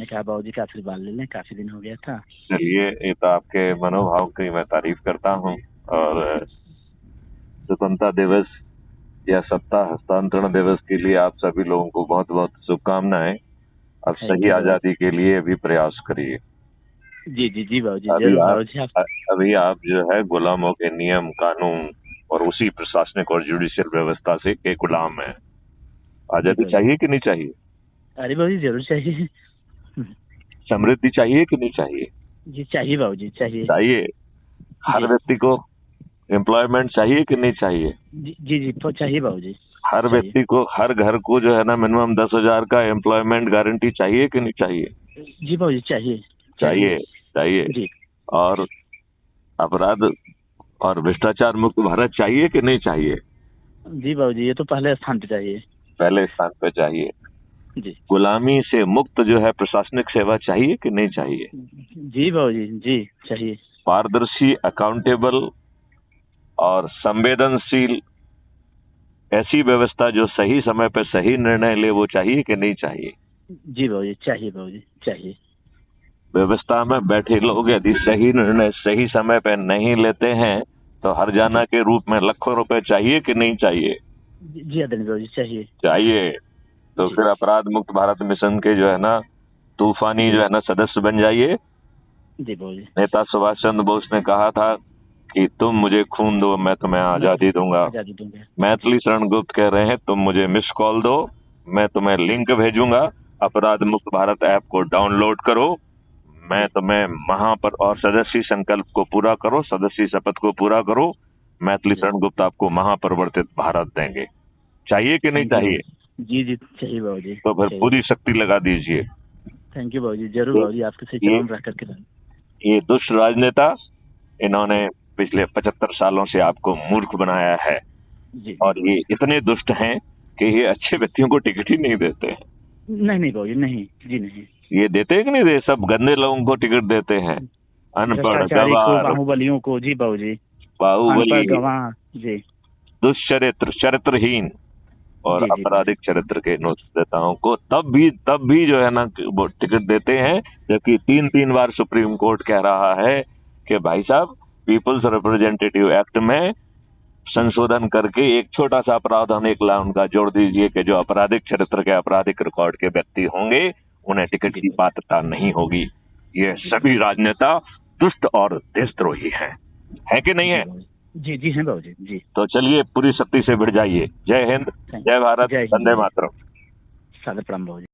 मैंने कहा बाबूजी का आशीर्वाद ले लें, काफी दिन हो गया था। चलिए, ये तो आपके मनोभाव की मैं तारीफ करता हूँ। और स्वतंत्रता दिवस या सत्ता हस्तांतरण दिवस के लिए आप सभी लोगों को बहुत बहुत शुभकामनाएं। अब थैंक सही यू बाबूजी। आजादी के लिए भी प्रयास करिए। जी जी जी बाबूजी, अभी जरूर आप बाबूजी आप। अभी आप जो है गुलामों के नियम कानून और उसी प्रशासनिक और जुडिशियल व्यवस्था से के गुलाम है। जी आजादी बाबूजी। चाहिए कि नहीं चाहिए? अरे बाबूजी जरूर चाहिए। समृद्धि चाहिए कि नहीं चाहिए? जी चाहिए बाबूजी, चाहिए। चाहिए। हर जी व्यक्ति को एम्प्लॉयमेंट चाहिए कि नहीं चाहिए? जी जी जी तो चाहिए बाबूजी। हर चाहिए। व्यक्ति को, हर घर को जो है ना, मिनिमम 10,000 का एम्प्लॉयमेंट गारंटी चाहिए कि नहीं चाहिए? जी बाबूजी चाहिए। चाहिए। चाहिए। चाहिए। जी और अपराध और भ्रष्टाचार मुक्त भारत चाहिए कि नहीं चाहिए? जी बाबूजी, ये तो पहले स्थान पे चाहिए। पहले स्थान पे चाहिए। जी गुलामी से मुक्त जो है प्रशासनिक सेवा चाहिए कि नहीं चाहिए? जी बाबूजी, जी चाहिए। पारदर्शी, अकाउंटेबल और संवेदनशील ऐसी व्यवस्था जो सही समय पे सही निर्णय ले, वो चाहिए कि नहीं चाहिए? जी बाबूजी चाहिए, बाबूजी चाहिए। व्यवस्था में बैठे लोग यदि सही निर्णय सही समय पे नहीं लेते हैं तो हरजाना जी के रूप में लाखों रुपए चाहिए कि नहीं चाहिए? जी आदरणीय बाबूजी चाहिए। चाहिए। तो जी फिर अपराध मुक्त भारत मिशन के जो है ना, तूफानी जो जी है ना सदस्य बन जाइए। जी बाबूजी। नेता सुभाष चंद्र बोस ने कहा था कि तुम मुझे खून दो, मैं तुम्हें मैं आजादी दूंगा। आजादी दूंगा। जी मैथिली शरण गुप्त कह रहे हैं, तुम मुझे मिस कॉल दो, मैं तुम्हें लिंक भेजूंगा। अपराध जी मुक्त भारत ऐप को डाउनलोड करो, मैं जी तुम्हें वहां पर, और सदस्य संकल्प को पूरा करो, सदस्य शपथ को पूरा करो। मैथिली जी। शरण गुप्त आपको महापरिवर्तित भारत देंगे। चाहिए कि नहीं थैंक यू चाहिए? बाबूजी। जी जी चाहिए बाबूजी, तो फिर चाहिए। पूरी शक्ति लगा दीजिए। थैंक यू बाबूजी, जरूर ये बाबूजी, आपके सही ये चरणों में रह करके। ये दुष्ट राजनेता, जी इन्होंने पिछले 75 सालों से आपको मूर्ख बनाया है। जी जी और ये बाबूजी। इतने दुष्ट हैं कि ये अच्छे व्यक्तियों को टिकट ही नहीं देते हैं। नहीं नहीं बाबूजी, नहीं जी नहीं। ये देते हैं कि नहीं दे, सब गंदे लोगों को टिकट देते हैं। अनपढ़, भ्रष्टाचारी को, गवार, बाहुबलियों को, जी बाबूजी। बाहुबली, अनपढ़ गवाह। जी दुष्चरित्र, चरित्रहीन और जी जी बाबूजी। आपराधिक चरित्र के नेताओं को तब भी जो है ना वो टिकट देते हैं। जबकि 3-3 बार सुप्रीम कोर्ट कह रहा है कि भाई साहब, पीपल्स रिप्रेजेंटेटिव एक्ट में संशोधन करके एक छोटा सा अपराध होने के लिए उनका जोड़ दीजिए कि जो आपराधिक चरित्र के, आपराधिक रिकॉर्ड के व्यक्ति होंगे उन्हें टिकट जी की पात्रता नहीं होगी। ये जी सभी राजनेता दुष्ट और देशद्रोही हैं, है कि नहीं जी है? बाबूजी। जी जी हैं बाबूजी, जी। तो चलिए, पूरी शक्ति से भिड़ जाइए। जय हिंद, थैंक। जय भारत, जय हिंद वंदे बाबूजी। मातरम। सादर प्रणाम बाबूजी।